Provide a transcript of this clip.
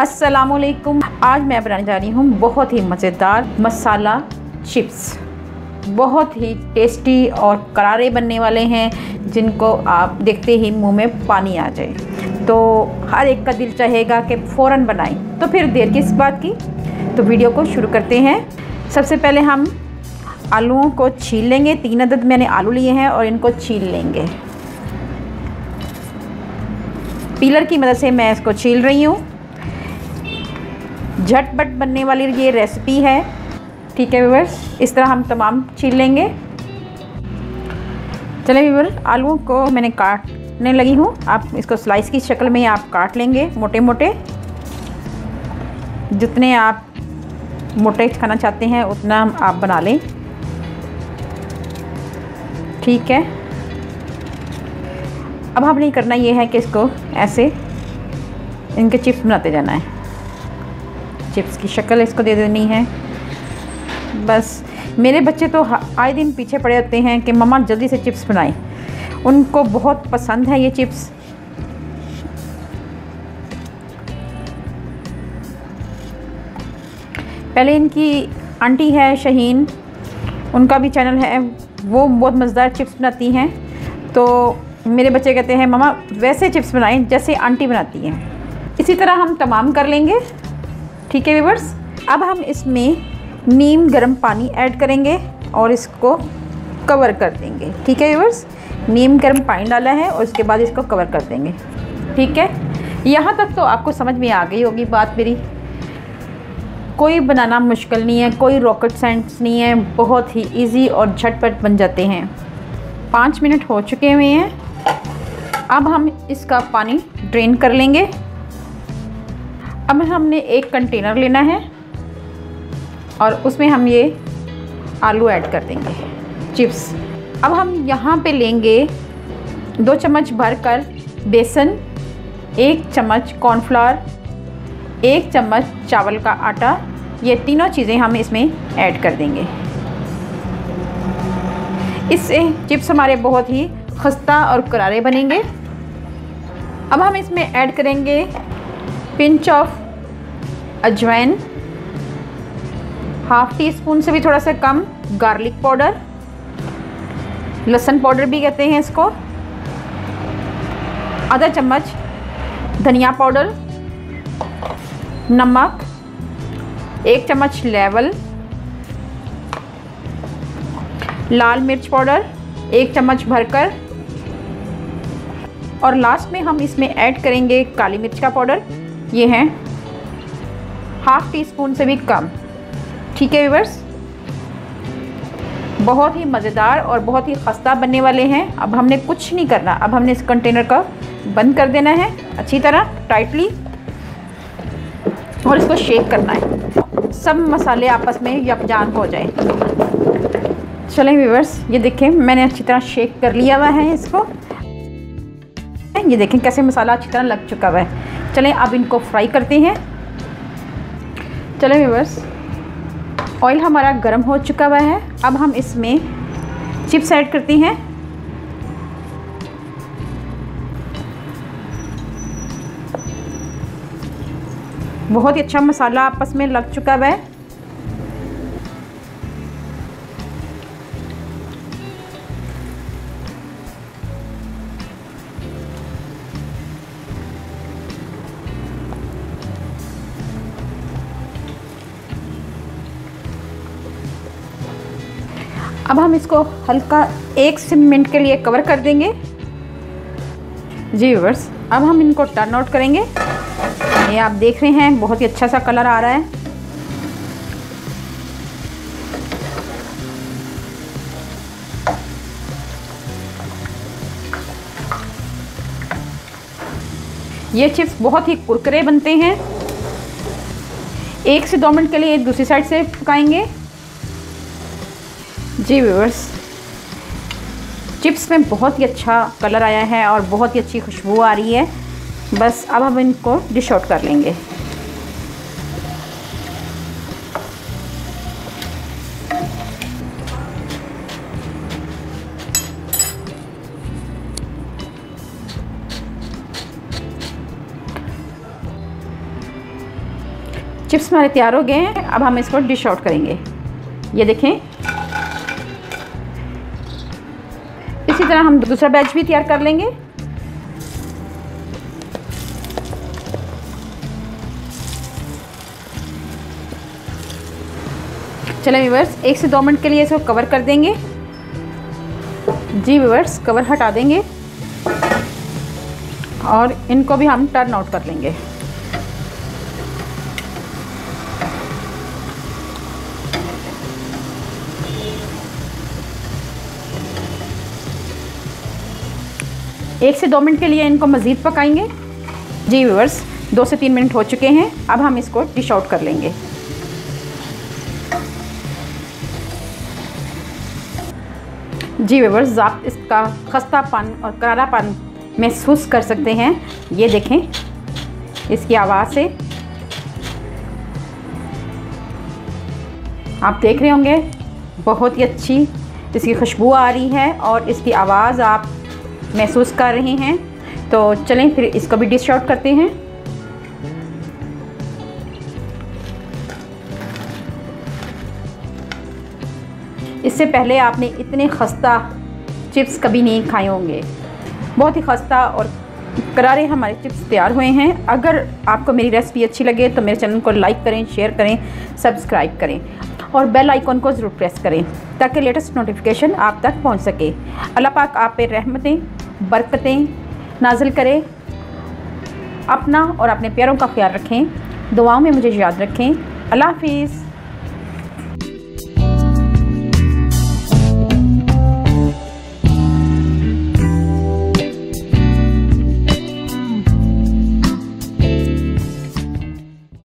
अस्सलामुअलैकुम। आज मैं बनाने जा रही हूँ बहुत ही मज़ेदार मसाला चिप्स। बहुत ही टेस्टी और करारे बनने वाले हैं, जिनको आप देखते ही मुंह में पानी आ जाए। तो हर एक का दिल चाहेगा कि फ़ौरन बनाएं। तो फिर देर किस बात की, तो वीडियो को शुरू करते हैं। सबसे पहले हम आलूओं को छील लेंगे। 3 अदद मैंने आलू लिए हैं और इनको छील लेंगे। पीलर की मदद से मैं इसको छील रही हूँ। झटपट बनने वाली ये रेसिपी है, ठीक है व्यूअर्स। इस तरह हम तमाम छील लेंगे। चलें व्यूअर्स, आलूओं को मैंने काटने लगी हूँ। आप इसको स्लाइस की शक्ल में आप काट लेंगे, मोटे मोटे। जितने आप मोटे खाना चाहते हैं उतना आप बना लें, ठीक है। अब हमने करना ये है कि इसको ऐसे इनके चिप्स बनाते जाना है। चिप्स की शक्ल इसको दे देनी है। बस मेरे बच्चे तो आए दिन पीछे पड़े होते हैं कि मम्मा जल्दी से चिप्स बनाएं। उनको बहुत पसंद है ये चिप्स। पहले इनकी आंटी है शहीन, उनका भी चैनल है, वो बहुत मज़ेदार चिप्स बनाती हैं। तो मेरे बच्चे कहते हैं मम्मा वैसे चिप्स बनाएं जैसे आंटी बनाती हैं। इसी तरह हम तमाम कर लेंगे, ठीक है व्यूअर्स। अब हम इसमें नीम गर्म पानी ऐड करेंगे और इसको कवर कर देंगे, ठीक है व्यूअर्स। नीम गर्म पानी डाला है और उसके बाद इसको कवर कर देंगे, ठीक है। यहाँ तक तो आपको समझ में आ गई होगी बात मेरी। कोई बनाना मुश्किल नहीं है, कोई रॉकेट साइंस नहीं है, बहुत ही इजी और झटपट बन जाते हैं। 5 मिनट हो चुके हुए हैं। अब हम इसका पानी ड्रेन कर लेंगे। अब हमने एक कंटेनर लेना है और उसमें हम ये आलू ऐड कर देंगे, चिप्स। अब हम यहाँ पे लेंगे 2 चम्मच भरकर बेसन, 1 चम्मच कॉर्नफ्लावर, 1 चम्मच चावल का आटा। ये तीनों चीज़ें हम इसमें ऐड कर देंगे। इससे चिप्स हमारे बहुत ही खस्ता और करारे बनेंगे। अब हम इसमें ऐड करेंगे पिंच ऑफ अजवाइन, ½ टीस्पून से भी थोड़ा सा कम गार्लिक पाउडर, लहसुन पाउडर भी कहते हैं इसको, आधा चम्मच धनिया पाउडर, नमक, 1 चम्मच लेवल, लाल मिर्च पाउडर 1 चम्मच भरकर, और लास्ट में हम इसमें ऐड करेंगे काली मिर्च का पाउडर। ये है ½ टीस्पून से भी कम, ठीक है व्यूअर्स। बहुत ही मज़ेदार और बहुत ही खस्ता बनने वाले हैं। अब हमने कुछ नहीं करना, अब हमने इस कंटेनर का बंद कर देना है अच्छी तरह टाइटली और इसको शेक करना है, सब मसाले आपस में यकजान हो जाए। चलें व्यूअर्स, ये देखें मैंने अच्छी तरह शेक कर लिया हुआ है इसको। ये देखें कैसे मसाला अच्छी तरह लग चुका हुआ है। चलें अब इनको फ्राई करते हैं। चलें व्यूअर्स, ऑयल हमारा गर्म हो चुका हुआ है। अब हम इसमें चिप्स ऐड करते हैं। बहुत ही अच्छा मसाला आपस में लग चुका हुआ है। अब हम इसको हल्का 1 मिनट के लिए कवर कर देंगे। जी व्यूअर्स, अब हम इनको टर्न आउट करेंगे। ये आप देख रहे हैं बहुत ही अच्छा सा कलर आ रहा है। ये चिप्स बहुत ही कुरकुरे बनते हैं। 1 से 2 मिनट के लिए दूसरी साइड से पकाएंगे। जी व्यूअर्स, चिप्स में बहुत ही अच्छा कलर आया है और बहुत ही अच्छी खुशबू आ रही है। बस अब हम इनको डिश आउट कर लेंगे। चिप्स हमारे तैयार हो गए हैं। अब हम इसको डिश आउट करेंगे। ये देखें, इसी तरह हम दूसरा बैच भी तैयार कर लेंगे। चलें व्यूअर्स, 1 से 2 मिनट के लिए इसको कवर कर देंगे। जी व्यूअर्स, कवर हटा देंगे और इनको भी हम टर्न आउट कर लेंगे। एक से 2 मिनट के लिए इनको मज़ीद पकाएंगे। जी व्यूअर्स, 2 से 3 मिनट हो चुके हैं। अब हम इसको डिश आउट कर लेंगे। जी व्यूअर्स, आप इसका खस्तापन और करारापन महसूस कर सकते हैं। ये देखें, इसकी आवाज़ से आप देख रहे होंगे बहुत ही अच्छी इसकी खुशबू आ रही है और इसकी आवाज़ आप महसूस कर रहे हैं। तो चलें फिर इसको भी डिश आउट करते हैं। इससे पहले आपने इतने खस्ता चिप्स कभी नहीं खाए होंगे। बहुत ही खस्ता और करारे हमारे चिप्स तैयार हुए हैं। अगर आपको मेरी रेसिपी अच्छी लगे तो मेरे चैनल को लाइक करें, शेयर करें, सब्सक्राइब करें और बेल आइकॉन को ज़रूर प्रेस करें ताकि लेटेस्ट नोटिफिकेशन आप तक पहुंच सके। अल्लाह पाक आप पे रहमतें बरकतें नाज़िल करे। अपना और अपने प्यारों का ख्याल रखें। दुआओं में मुझे याद रखें। अल्लाह हाफिज़।